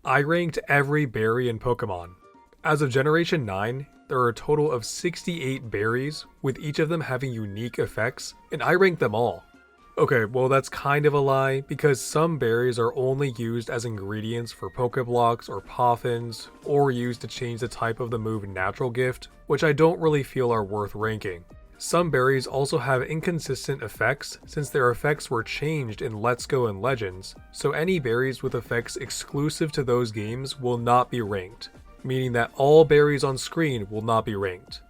I ranked every berry in Pokémon. As of Generation 9, there are a total of 68 berries, with each of them having unique effects, and I ranked them all. Okay, well that's kind of a lie, because some berries are only used as ingredients for Pokeblocks or Poffins, or used to change the type of the move Natural Gift, which I don't really feel are worth ranking. Some berries also have inconsistent effects since their effects were changed in Let's Go and Legends, so any berries with effects exclusive to those games will not be ranked, meaning that all berries on screen will not be ranked.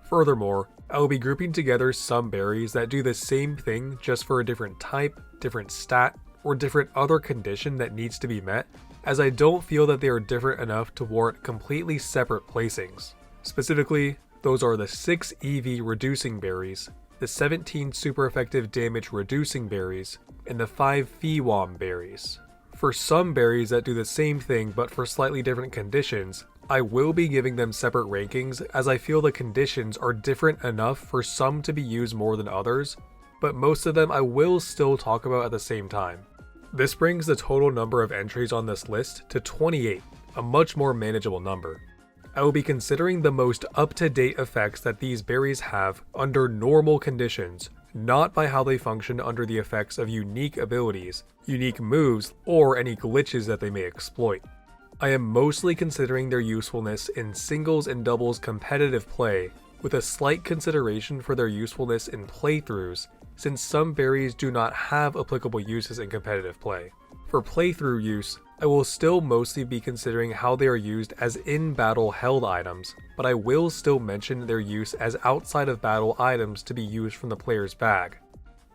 Furthermore, I will be grouping together some berries that do the same thing just for a different type, different stat, or different other condition that needs to be met, as I don't feel that they are different enough to warrant completely separate placings. Specifically, those are the 6 EV reducing berries, the 17 super effective damage reducing berries, and the 5 Fewam berries. For some berries that do the same thing but for slightly different conditions, I will be giving them separate rankings as I feel the conditions are different enough for some to be used more than others, but most of them I will still talk about at the same time. This brings the total number of entries on this list to 28, a much more manageable number. I will be considering the most up-to-date effects that these berries have under normal conditions, not by how they function under the effects of unique abilities, unique moves, or any glitches that they may exploit. I am mostly considering their usefulness in singles and doubles competitive play, with a slight consideration for their usefulness in playthroughs, since some berries do not have applicable uses in competitive play. For playthrough use, I will still mostly be considering how they are used as in-battle held items, but I will still mention their use as outside of battle items to be used from the player's bag.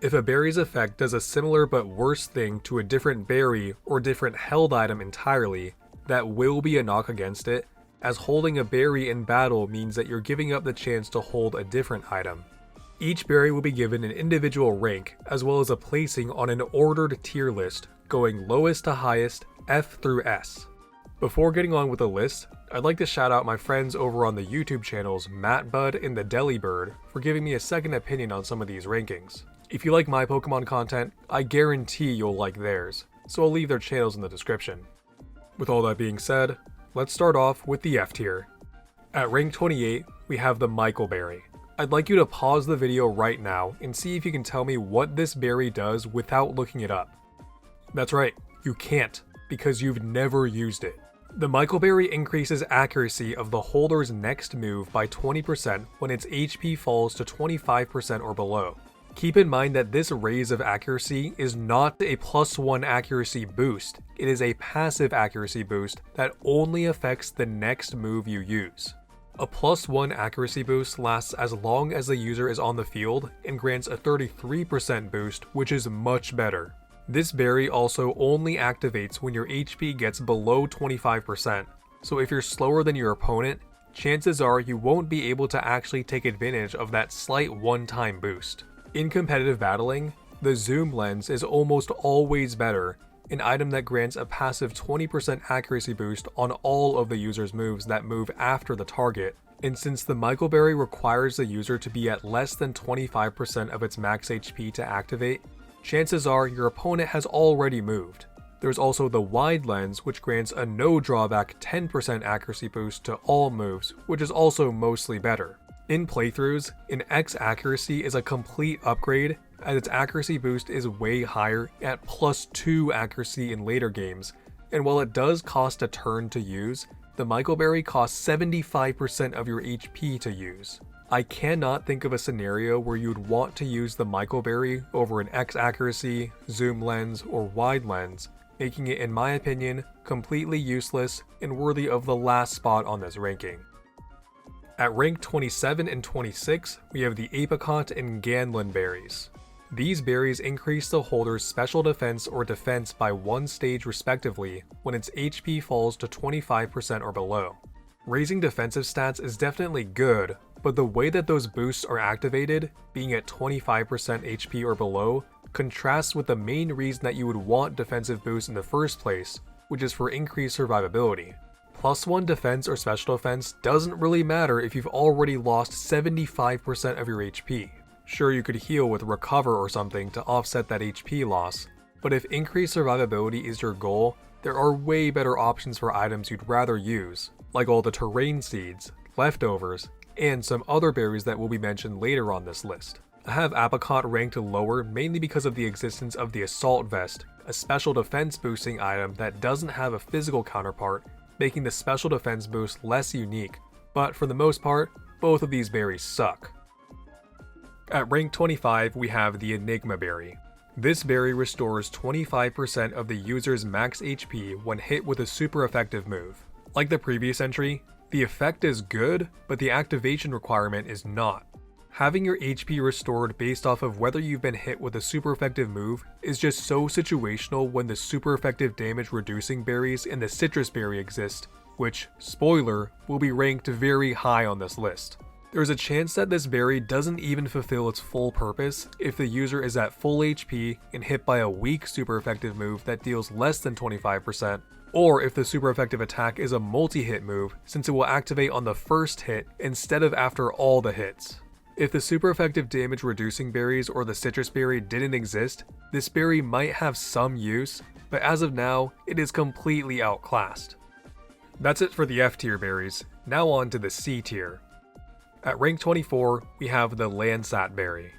If a berry's effect does a similar but worse thing to a different berry or different held item entirely, that will be a knock against it, as holding a berry in battle means that you're giving up the chance to hold a different item. Each berry will be given an individual rank, as well as a placing on an ordered tier list, going lowest to highest, F through S. Before getting on with the list, I'd like to shout out my friends over on the YouTube channels MattBud and the Delibird for giving me a second opinion on some of these rankings. If you like my Pokemon content, I guarantee you'll like theirs, so I'll leave their channels in the description. With all that being said, let's start off with the F tier. At rank 28, we have the Michael Berry. I'd like you to pause the video right now and see if you can tell me what this berry does without looking it up. That's right, you can't, because you've never used it. The Michael Berry increases accuracy of the holder's next move by 20% when its HP falls to 25% or below. Keep in mind that this raise of accuracy is not a +1 accuracy boost, it is a passive accuracy boost that only affects the next move you use. A +1 accuracy boost lasts as long as the user is on the field and grants a 33% boost, which is much better. This berry also only activates when your HP gets below 25%, so if you're slower than your opponent, chances are you won't be able to actually take advantage of that slight one-time boost. In competitive battling, the Zoom Lens is almost always better, an item that grants a passive 20% accuracy boost on all of the user's moves that move after the target, and since the Michael Berry requires the user to be at less than 25% of its max HP to activate, chances are your opponent has already moved. There's also the Wide Lens, which grants a no drawback 10% accuracy boost to all moves, which is also mostly better. In playthroughs, an X accuracy is a complete upgrade, as its accuracy boost is way higher at +2 accuracy in later games, and while it does cost a turn to use, the Michael Berry costs 75% of your HP to use. I cannot think of a scenario where you'd want to use the Michael Berry over an X accuracy, Zoom Lens, or Wide Lens, making it, in my opinion, completely useless and worthy of the last spot on this ranking. At rank 27 and 26, we have the Apricot and Ganlin berries. These berries increase the holder's special defense or defense by 1 stage respectively when its HP falls to 25% or below. Raising defensive stats is definitely good, but the way that those boosts are activated, being at 25% HP or below, contrasts with the main reason that you would want defensive boosts in the first place, which is for increased survivability. +1 defense or special defense doesn't really matter if you've already lost 75% of your HP. Sure, you could heal with recover or something to offset that HP loss, but if increased survivability is your goal, there are way better options for items you'd rather use, like all the terrain seeds, leftovers, and some other berries that will be mentioned later on this list. I have Apricot ranked lower mainly because of the existence of the Assault Vest, a special defense boosting item that doesn't have a physical counterpart, making the special defense boost less unique, but for the most part, both of these berries suck. At rank 25, we have the Enigma Berry. This berry restores 25% of the user's max HP when hit with a super effective move. Like the previous entry, the effect is good, but the activation requirement is not. Having your HP restored based off of whether you've been hit with a super effective move is just so situational when the super effective damage reducing berries in the citrus berry exist, which, spoiler, will be ranked very high on this list. There's a chance that this berry doesn't even fulfill its full purpose if the user is at full HP and hit by a weak super effective move that deals less than 25%, or if the super effective attack is a multi-hit move since it will activate on the first hit instead of after all the hits. If the super effective damage reducing berries or the citrus berry didn't exist, this berry might have some use, but as of now, it is completely outclassed. That's it for the F tier berries, now on to the C tier. At rank 24, we have the Landsat berry.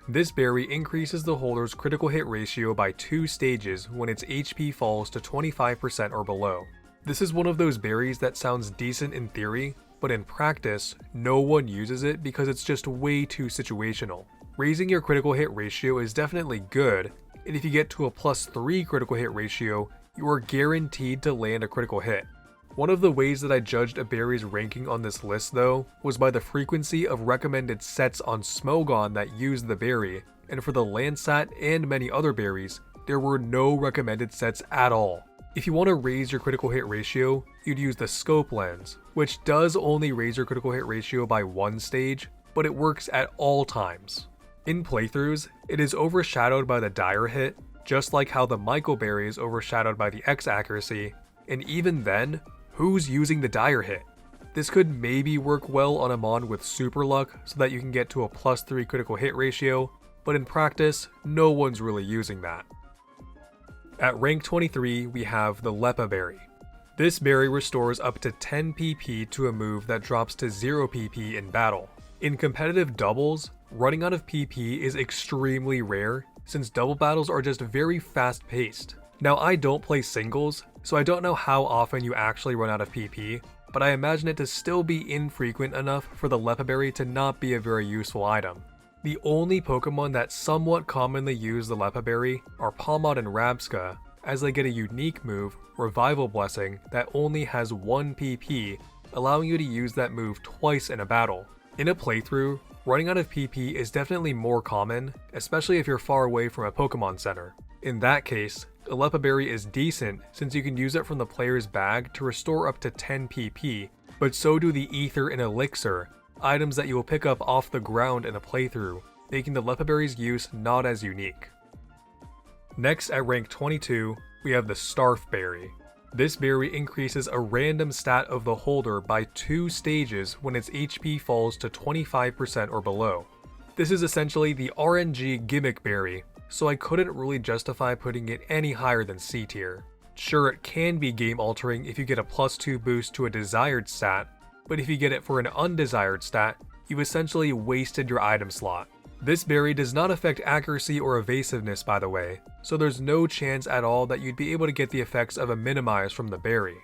This berry increases the holder's critical hit ratio by 2 stages when its HP falls to 25% or below. This is one of those berries that sounds decent in theory, but in practice, no one uses it because it's just way too situational. Raising your critical hit ratio is definitely good, and if you get to a +3 critical hit ratio, you are guaranteed to land a critical hit. One of the ways that I judged a berry's ranking on this list though, was by the frequency of recommended sets on Smogon that used the berry, and for the Landsat and many other berries, there were no recommended sets at all. If you want to raise your critical hit ratio, you'd use the Scope Lens, which does only raise your critical hit ratio by 1 stage, but it works at all times. In playthroughs, it is overshadowed by the Dire Hit, just like how the Myco Berry is overshadowed by the X accuracy, and even then, who's using the Dire Hit? This could maybe work well on a mon with super luck so that you can get to a +3 critical hit ratio, but in practice, no one's really using that. At rank 23, we have the Lepa Berry. This berry restores up to 10 PP to a move that drops to 0 PP in battle. In competitive doubles, running out of PP is extremely rare since double battles are just very fast paced. Now I don't play singles, so I don't know how often you actually run out of PP, but I imagine it to still be infrequent enough for the Lepa Berry to not be a very useful item. The only Pokemon that somewhat commonly use the Lepa Berry are Palmod and Rabsca, as they get a unique move, Revival Blessing, that only has 1 PP, allowing you to use that move twice in a battle. In a playthrough, running out of PP is definitely more common, especially if you're far away from a Pokemon Center. In that case, the Lepa Berry is decent since you can use it from the player's bag to restore up to 10 PP, but so do the Ether and Elixir, items that you will pick up off the ground in a playthrough, making the Lepa Berry's use not as unique. Next at rank 22, we have the Starf Berry. This berry increases a random stat of the holder by 2 stages when its HP falls to 25% or below. This is essentially the RNG gimmick berry, so I couldn't really justify putting it any higher than C tier. Sure, it can be game altering if you get a +2 boost to a desired stat, but if you get it for an undesired stat, you essentially wasted your item slot. This berry does not affect accuracy or evasiveness by the way, so there's no chance at all that you'd be able to get the effects of a minimize from the berry.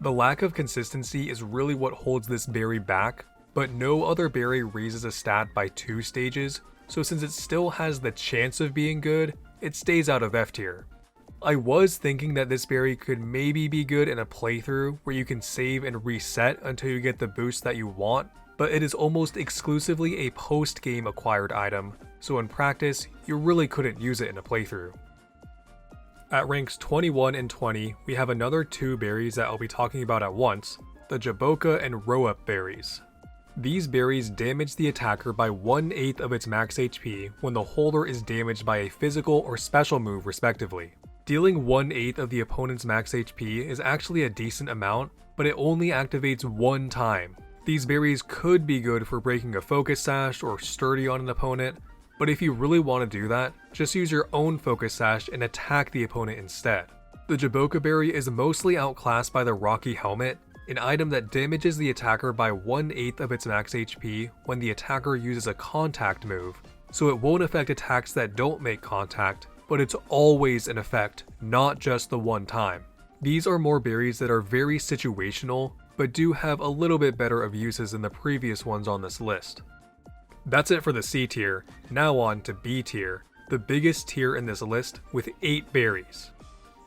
The lack of consistency is really what holds this berry back, but no other berry raises a stat by 2 stages, so since it still has the chance of being good, it stays out of F tier. I was thinking that this berry could maybe be good in a playthrough where you can save and reset until you get the boost that you want, but it is almost exclusively a post-game acquired item, so in practice, you really couldn't use it in a playthrough. At ranks 21 and 20, we have another 2 berries that I'll be talking about at once, the Jaboca and Roep berries. These berries damage the attacker by 1/8 of its max HP when the holder is damaged by a physical or special move respectively. Dealing 1/8 of the opponent's max HP is actually a decent amount, but it only activates 1 time. These berries could be good for breaking a Focus Sash or Sturdy on an opponent, but if you really want to do that, just use your own Focus Sash and attack the opponent instead. The Jaboka Berry is mostly outclassed by the Rocky Helmet, an item that damages the attacker by 1/8 of its max HP when the attacker uses a contact move, so it won't affect attacks that don't make contact, but it's always an effect, not just the one time. These are more berries that are very situational, but do have a little bit better of uses than the previous ones on this list. That's it for the C tier, now on to B tier, the biggest tier in this list with 8 berries.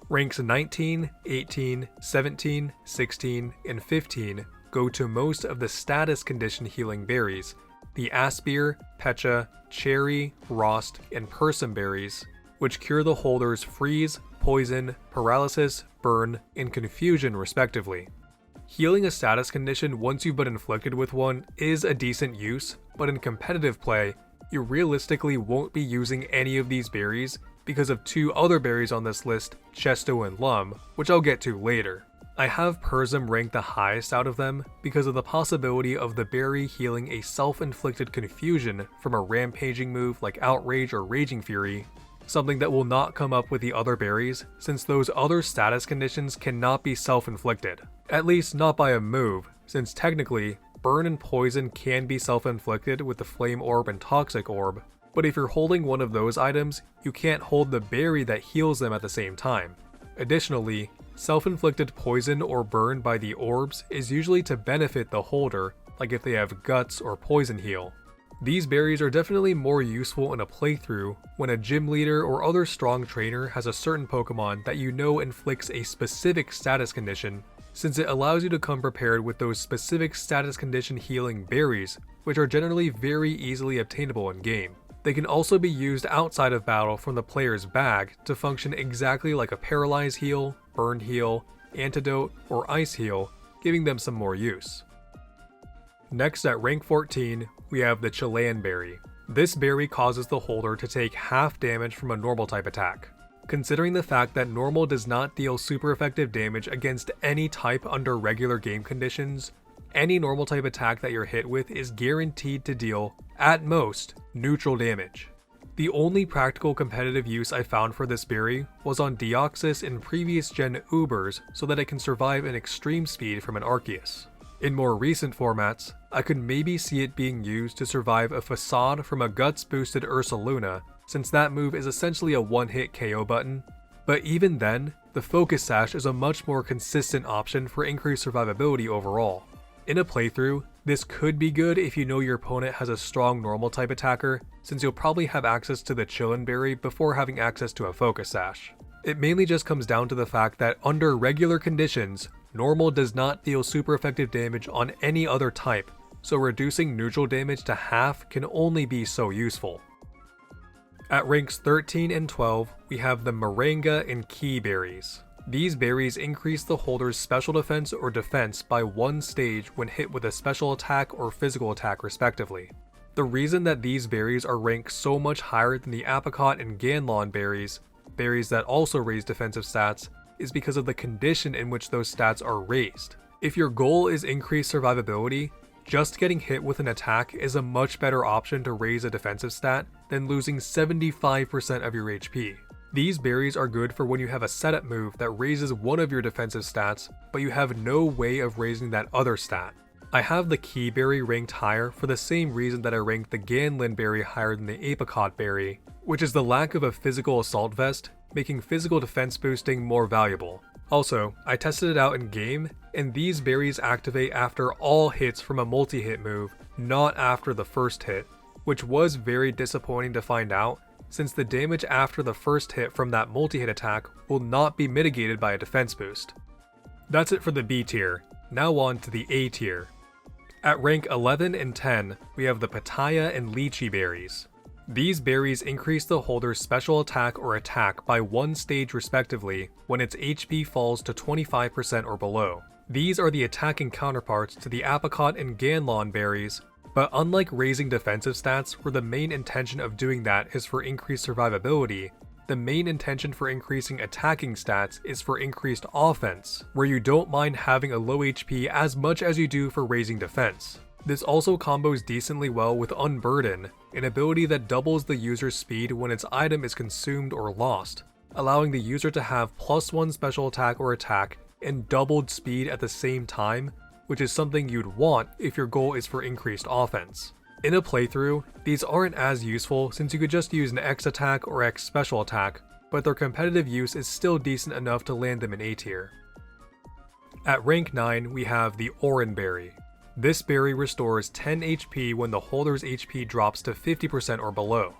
Ranks 19, 18, 17, 16, and 15 go to most of the status condition healing berries, the Aspir, Pecha, Cherry, Rost, and Persim berries, which cure the holder's freeze, poison, paralysis, burn, and confusion respectively. Healing a status condition once you've been inflicted with one is a decent use, but in competitive play, you realistically won't be using any of these berries because of 2 other berries on this list, Chesto and Lum, which I'll get to later. I have Persim ranked the highest out of them because of the possibility of the berry healing a self-inflicted confusion from a rampaging move like Outrage or Raging Fury, something that will not come up with the other berries since those other status conditions cannot be self-inflicted. At least not by a move, since technically, Burn and Poison can be self-inflicted with the Flame Orb and Toxic Orb, but if you're holding one of those items, you can't hold the berry that heals them at the same time. Additionally, self-inflicted poison or burn by the orbs is usually to benefit the holder, like if they have Guts or Poison Heal. These berries are definitely more useful in a playthrough when a gym leader or other strong trainer has a certain Pokemon that you know inflicts a specific status condition, since it allows you to come prepared with those specific status condition healing berries, which are generally very easily obtainable in game. They can also be used outside of battle from the player's bag to function exactly like a Paralyze Heal, Burn Heal, Antidote, or Ice Heal, giving them some more use. Next at rank 14, we have the Chilean Berry. This berry causes the holder to take half damage from a normal type attack. Considering the fact that normal does not deal super effective damage against any type under regular game conditions, any normal type attack that you're hit with is guaranteed to deal, at most, neutral damage. The only practical competitive use I found for this berry was on Deoxys in previous gen Ubers so that it can survive an extreme speed from an Arceus. In more recent formats, I could maybe see it being used to survive a Facade from a Guts boosted Ursaluna, since that move is essentially a one-hit KO button, but even then, the Focus Sash is a much more consistent option for increased survivability overall. In a playthrough, this could be good if you know your opponent has a strong normal type attacker, since you'll probably have access to the Chillin Berry before having access to a Focus Sash. It mainly just comes down to the fact that under regular conditions, normal does not deal super effective damage on any other type, so reducing neutral damage to half can only be so useful. At ranks 13 and 12, we have the Moringa and Key Berries. These berries increase the holder's special defense or defense by 1 stage when hit with a special attack or physical attack respectively. The reason that these berries are ranked so much higher than the Apricot and Ganlon berries, berries that also raise defensive stats, is because of the condition in which those stats are raised. If your goal is increased survivability, just getting hit with an attack is a much better option to raise a defensive stat than losing 75% of your HP. These berries are good for when you have a setup move that raises one of your defensive stats, but you have no way of raising that other stat. I have the Key Berry ranked higher for the same reason that I ranked the Ganlin Berry higher than the Apricot Berry, which is the lack of a physical assault vest, making physical defense boosting more valuable. Also, I tested it out in game, and these berries activate after all hits from a multi-hit move, not after the first hit, which was very disappointing to find out, since the damage after the first hit from that multi-hit attack will not be mitigated by a defense boost. That's it for the B tier, now on to the A tier. At rank 11 and 10, we have the Pitaya and Lychee berries. These berries increase the holder's special attack or attack by 1 stage respectively when its HP falls to 25% or below. These are the attacking counterparts to the Apricot and Ganlon berries, but unlike raising defensive stats where the main intention of doing that is for increased survivability, the main intention for increasing attacking stats is for increased offense, where you don't mind having a low HP as much as you do for raising defense. This also combos decently well with Unburden, an ability that doubles the user's speed when its item is consumed or lost. allowing the user to have +1 special attack or attack and doubled speed at the same time, which is something you'd want if your goal is for increased offense. In a playthrough, these aren't as useful since you could just use an X attack or X special attack, but their competitive use is still decent enough to land them in A tier. At rank 9, we have the Oran Berry. This berry restores 10 HP when the holder's HP drops to 50% or below.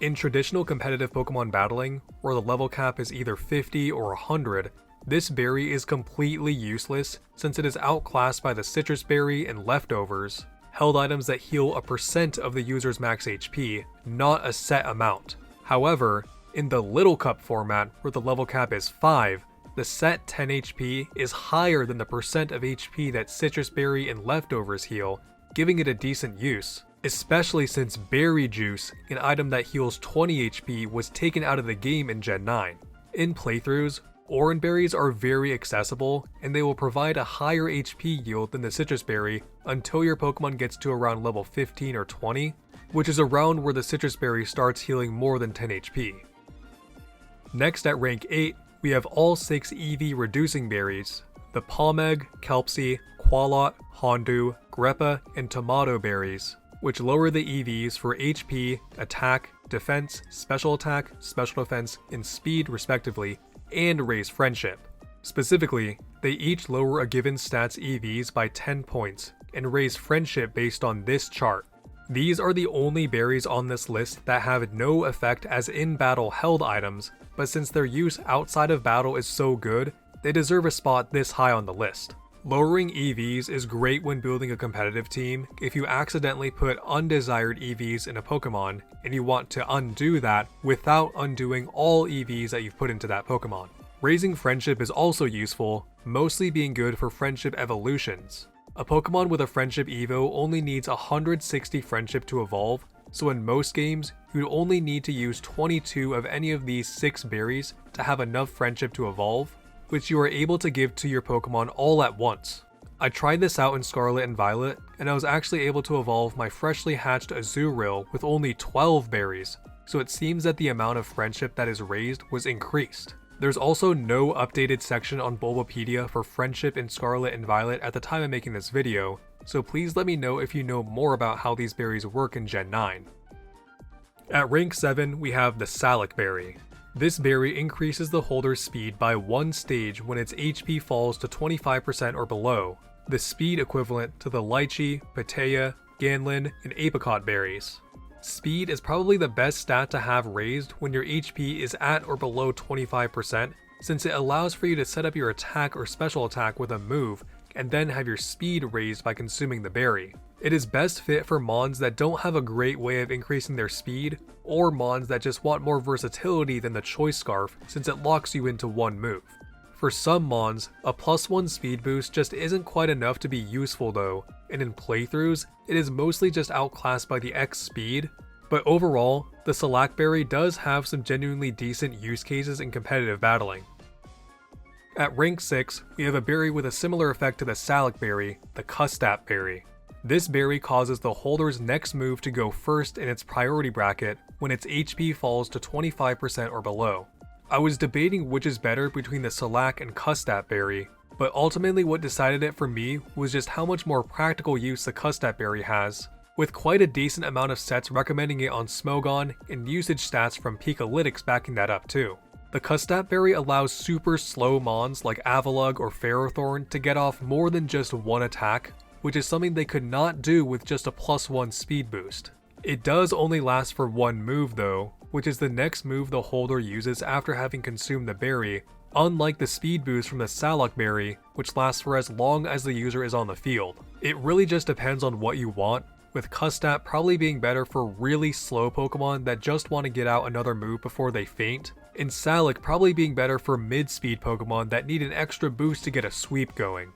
In traditional competitive Pokemon battling, where the level cap is either 50 or 100, this berry is completely useless since it is outclassed by the Citrus Berry and Leftovers, held items that heal a percent of the user's max HP, not a set amount. However, in the Little Cup format where the level cap is 5, the set 10 HP is higher than the percent of HP that Citrus Berry and Leftovers heal, giving it a decent use, especially since Berry Juice, an item that heals 20 HP, was taken out of the game in Gen 9. In playthroughs, Oran Berries are very accessible, and they will provide a higher HP yield than the Citrus Berry until your Pokemon gets to around level 15 or 20, which is around where the Citrus Berry starts healing more than 10 HP. Next at rank 8, we have all 6 EV reducing berries, the Palmeg, Kelpsy, Qualot, Hondu, Greppa, and Tomato berries, which lower the EVs for HP, attack, defense, special attack, special defense, and speed respectively, and raise friendship. Specifically, they each lower a given stat's EVs by 10 points, and raise friendship based on this chart. These are the only berries on this list that have no effect as in-battle held items, but since their use outside of battle is so good, they deserve a spot this high on the list. Lowering EVs is great when building a competitive team if you accidentally put undesired EVs in a Pokemon and you want to undo that without undoing all EVs that you've put into that Pokemon. Raising friendship is also useful, mostly being good for friendship evolutions. A Pokemon with a friendship Evo only needs 160 friendship to evolve, so in most games, you'd only need to use 22 of any of these 6 berries to have enough friendship to evolve, which you are able to give to your Pokemon all at once. I tried this out in Scarlet and Violet, and I was actually able to evolve my freshly hatched Azurill with only 12 berries, so it seems that the amount of friendship that is raised was increased. There's also no updated section on Bulbapedia for friendship in Scarlet and Violet at the time of making this video, so please let me know if you know more about how these berries work in Gen 9. At rank 7, we have the Salac Berry. This berry increases the holder's speed by 1 stage when its HP falls to 25% or below, the speed equivalent to the Lychee, Patea, Ganlin, and Apricot berries. Speed is probably the best stat to have raised when your HP is at or below 25%, since it allows for you to set up your attack or special attack with a move, and then have your speed raised by consuming the berry. It is best fit for mons that don't have a great way of increasing their speed, or mons that just want more versatility than the Choice Scarf since it locks you into one move. For some mons, a +1 speed boost just isn't quite enough to be useful though, and in playthroughs, it is mostly just outclassed by the X speed, but overall, the Salac Berry does have some genuinely decent use cases in competitive battling. At rank 6, we have a berry with a similar effect to the Salac Berry, the Custap Berry. This berry causes the holder's next move to go first in its priority bracket when its HP falls to 25% or below. I was debating which is better between the Salac and Custap Berry, but ultimately what decided it for me was just how much more practical use the Custap Berry has, with quite a decent amount of sets recommending it on Smogon and usage stats from Pikalytics backing that up too. The Custap Berry allows super slow mons like Avalugg or Ferrothorn to get off more than just one attack, which is something they could not do with just a +1 speed boost. It does only last for one move though, which is the next move the holder uses after having consumed the berry, unlike the speed boost from the Salac Berry, which lasts for as long as the user is on the field. It really just depends on what you want, with Custap probably being better for really slow Pokemon that just want to get out another move before they faint, and Salac probably being better for mid-speed Pokemon that need an extra boost to get a sweep going.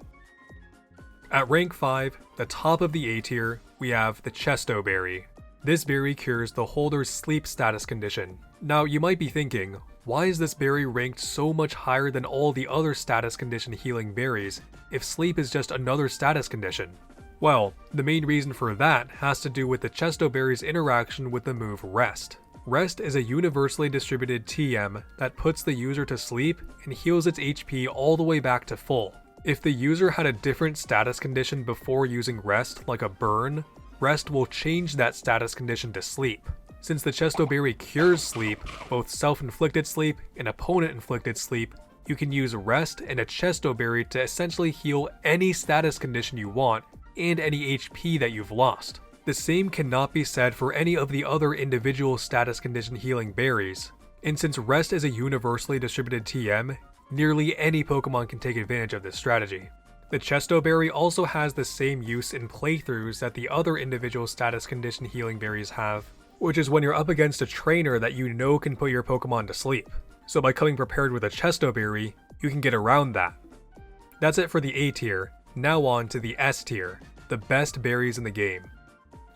At rank 5, the top of the A tier, we have the Chesto Berry. This berry cures the holder's sleep status condition. Now you might be thinking, why is this berry ranked so much higher than all the other status condition healing berries if sleep is just another status condition? Well, the main reason for that has to do with the Chesto Berry's interaction with the move Rest. Rest is a universally distributed TM that puts the user to sleep and heals its HP all the way back to full. If the user had a different status condition before using Rest, like a burn, Rest will change that status condition to sleep. Since the Chesto Berry cures sleep, both self-inflicted sleep and opponent-inflicted sleep, you can use Rest and a Chesto Berry to essentially heal any status condition you want and any HP that you've lost. The same cannot be said for any of the other individual status condition healing berries, and since Rest is a universally distributed TM, nearly any Pokemon can take advantage of this strategy. The Chesto Berry also has the same use in playthroughs that the other individual status condition healing berries have, which is when you're up against a trainer that you know can put your Pokemon to sleep. So by coming prepared with a Chesto Berry, you can get around that. That's it for the A tier. Now on to the S tier, the best berries in the game.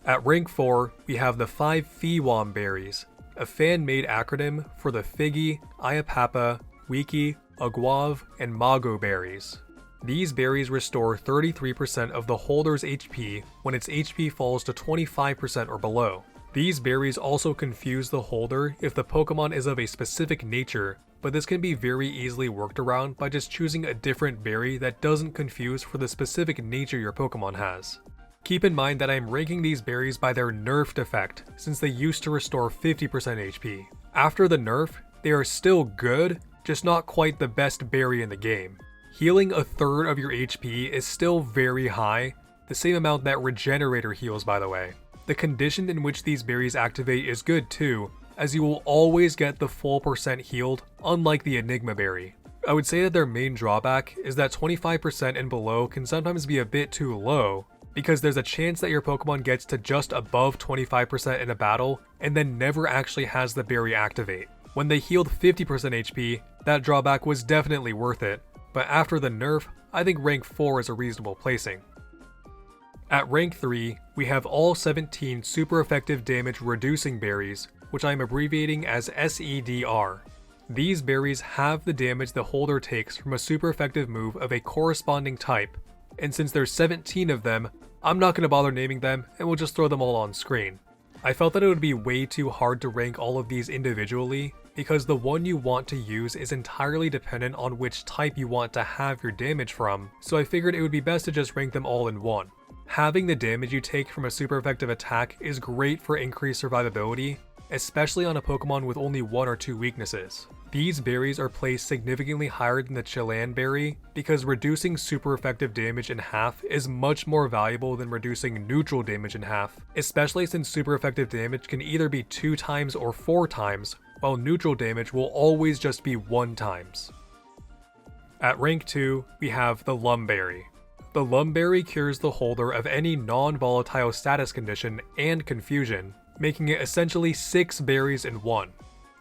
At rank 4, we have the 5 Fewam berries, a fan-made acronym for the Figgy, Iapapa, Wiki, Aguave, and Mago berries. These berries restore 33% of the holder's HP when its HP falls to 25% or below. These berries also confuse the holder if the Pokemon is of a specific nature, but this can be very easily worked around by just choosing a different berry that doesn't confuse for the specific nature your Pokemon has. Keep in mind that I am ranking these berries by their nerfed effect, since they used to restore 50% HP. After the nerf, they are still good, just not quite the best berry in the game. Healing a third of your HP is still very high, the same amount that Regenerator heals, by the way. The condition in which these berries activate is good too, as you will always get the full percent healed, unlike the Enigma berry. I would say that their main drawback is that 25% and below can sometimes be a bit too low, because there's a chance that your Pokemon gets to just above 25% in a battle and then never actually has the berry activate. When they healed 50% HP, that drawback was definitely worth it, but after the nerf, I think rank 4 is a reasonable placing. At rank 3, we have all 17 super effective damage reducing berries, which I am abbreviating as SEDR. These berries have the damage the holder takes from a super effective move of a corresponding type, and since there's 17 of them, I'm not going to bother naming them and we'll just throw them all on screen. I felt that it would be way too hard to rank all of these individually, because the one you want to use is entirely dependent on which type you want to have your damage from, so I figured it would be best to just rank them all in one. Having the damage you take from a super effective attack is great for increased survivability, especially on a Pokemon with only 1 or 2 weaknesses. These berries are placed significantly higher than the Chilan berry because reducing super effective damage in half is much more valuable than reducing neutral damage in half, especially since super effective damage can either be 2 times or 4 times, while neutral damage will always just be 1 times. At rank 2, we have the Lum berry. The Lum berry cures the holder of any non-volatile status condition and confusion, making it essentially 6 berries in one.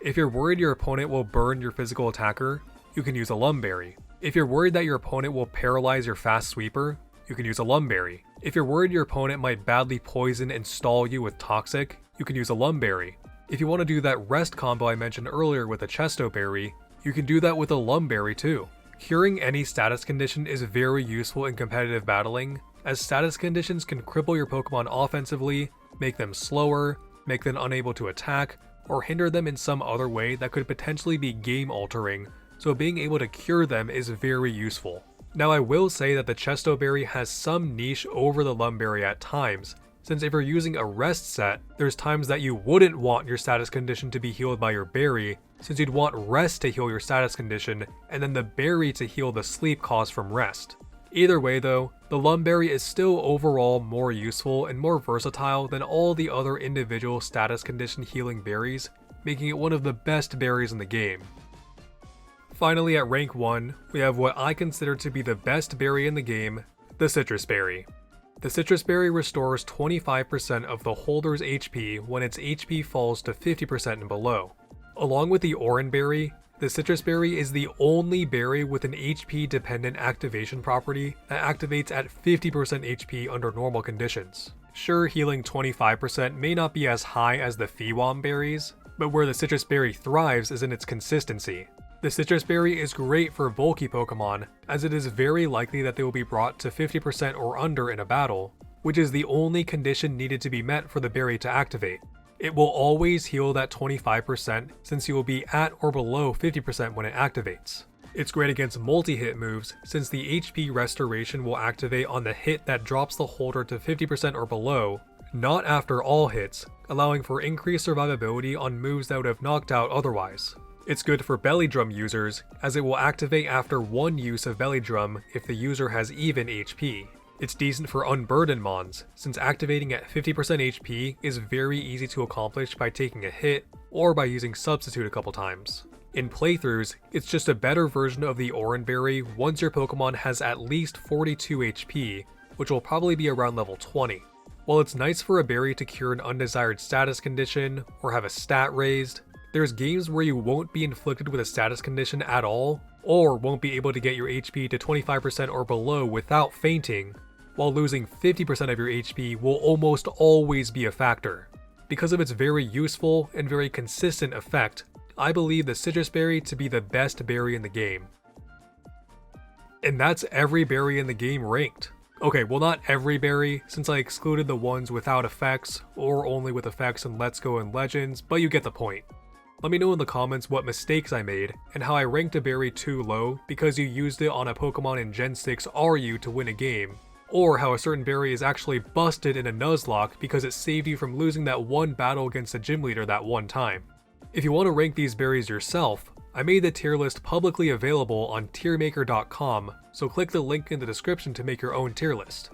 If you're worried your opponent will burn your physical attacker, you can use a Lum berry. If you're worried that your opponent will paralyze your fast sweeper, you can use a Lum berry. If you're worried your opponent might badly poison and stall you with Toxic, you can use a Lum berry. If you want to do that rest combo I mentioned earlier with a Chesto berry, you can do that with a Lum berry too. Curing any status condition is very useful in competitive battling, as status conditions can cripple your Pokemon offensively, make them slower, make them unable to attack, or hinder them in some other way that could potentially be game altering, so being able to cure them is very useful. Now I will say that the Chesto berry has some niche over the Lum berry at times, since if you're using a rest set, there's times that you wouldn't want your status condition to be healed by your berry, since you'd want rest to heal your status condition, and then the berry to heal the sleep caused from rest. Either way though, the Lum berry is still overall more useful and more versatile than all the other individual status condition healing berries, making it one of the best berries in the game. Finally, at rank 1, we have what I consider to be the best berry in the game, the Citrus berry. The Citrus berry restores 25% of the holder's HP when its HP falls to 50% and below. Along with the Oran berry, the Citrus berry is the only berry with an HP dependent activation property that activates at 50% HP under normal conditions. Sure, healing 25% may not be as high as the Fewam berries, but where the Citrus berry thrives is in its consistency. The Citrus berry is great for bulky Pokemon, as it is very likely that they will be brought to 50% or under in a battle, which is the only condition needed to be met for the berry to activate. It will always heal that 25% since you will be at or below 50% when it activates. It's great against multi-hit moves since the HP restoration will activate on the hit that drops the holder to 50% or below, not after all hits, allowing for increased survivability on moves that would have knocked out otherwise. It's good for Belly Drum users, as it will activate after one use of Belly Drum if the user has even HP. It's decent for Unburdened Mons, since activating at 50% HP is very easy to accomplish by taking a hit, or by using Substitute a couple times. In playthroughs, it's just a better version of the Oran Berry once your Pokemon has at least 42 HP, which will probably be around level 20. While it's nice for a berry to cure an undesired status condition, or have a stat raised, there's games where you won't be inflicted with a status condition at all, or won't be able to get your HP to 25% or below without fainting, while losing 50% of your HP will almost always be a factor. Because of its very useful and very consistent effect, I believe the Citrus Berry to be the best berry in the game. And that's every berry in the game ranked. Okay, well not every berry, since I excluded the ones without effects, or only with effects in Let's Go and Legends, but you get the point. Let me know in the comments what mistakes I made, and how I ranked a berry too low because you used it on a Pokemon in Gen 6 RU to win a game, or how a certain berry is actually busted in a Nuzlocke because it saved you from losing that one battle against a gym leader that one time. If you want to rank these berries yourself, I made the tier list publicly available on tiermaker.com, so click the link in the description to make your own tier list.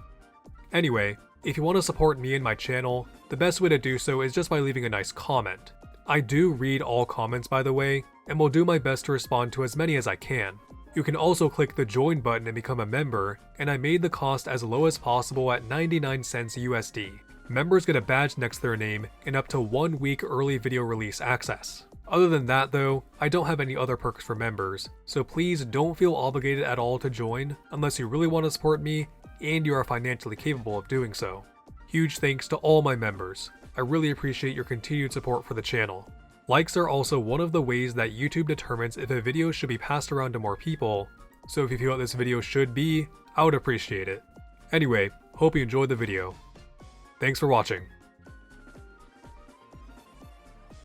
Anyway, if you want to support me and my channel, the best way to do so is just by leaving a nice comment. I do read all comments by the way, and will do my best to respond to as many as I can. You can also click the join button and become a member, and I made the cost as low as possible at 99 cents USD. Members get a badge next to their name and up to 1 week early video release access. Other than that though, I don't have any other perks for members, so please don't feel obligated at all to join unless you really want to support me and you are financially capable of doing so. Huge thanks to all my members. I really appreciate your continued support for the channel. Likes are also one of the ways that YouTube determines if a video should be passed around to more people, so if you feel what this video should be, I would appreciate it. Anyway, hope you enjoyed the video. Thanks for watching.